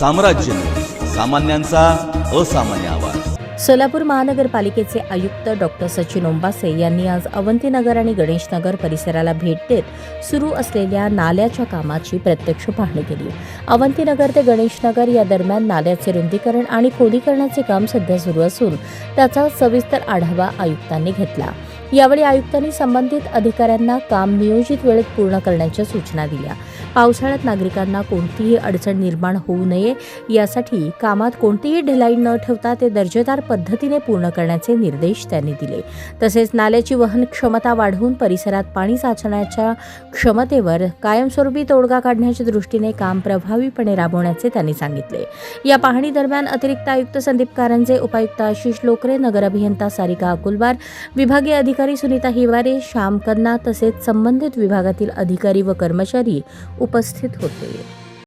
साम्राज्य न्यूज, सामान्यांचा असामान्य आवाज। सोलापूर महानगरपालिकेचे आयुक्त डॉक्टर सचिन ओंबासे यांनी आज अवंतीनगर आणि गणेशनगर परिसराला भेट देत सुरू असलेल्या नाल्याच्या कामाची प्रत्यक्ष पाहणी केली। अवंतीनगर ते गणेशनगर या दरम्यान नाल्याचे रुंदीकरण आणि खोलीकरणाचे काम सध्या सुरू असून त्याचा सविस्तर आढावा आयुक्तांनी घेतला। यावेळी आयुक्तांनी संबंधित अधिकाऱ्यांना काम नियोजित वेळेत पूर्ण करण्याच्या सूचना दिल्या। पावसाळ्यात नागरिकांना कोणतीही अडचण निर्माण होऊ नये यासाठी कामात कोणतीही ढिलाई न ठेवता ते दर्जेदार पद्धतीने पूर्ण करण्याचे निर्देश त्यांनी दिले। तसेच नाल्याची वहन क्षमता वाढवून परिसरात पाणी साचण्याच्या क्षमतेवर कायमस्वरूपी तोडगा काढण्याच्या दृष्टीने काम प्रभावीपणे राबवण्याचे त्यांनी सांगितले। या पाहणी दरम्यान अतिरिक्त आयुक्त संदीप कारंजे, उपायुक्त आशिष लोकरे, नगर अभियंता सारिका अकुलवार, विभागीय अधिकारी सुनीता हिवारे, श्याम कन्ना तसेच संबंधित विभागातील अधिकारी व कर्मचारी उपस्थित होते।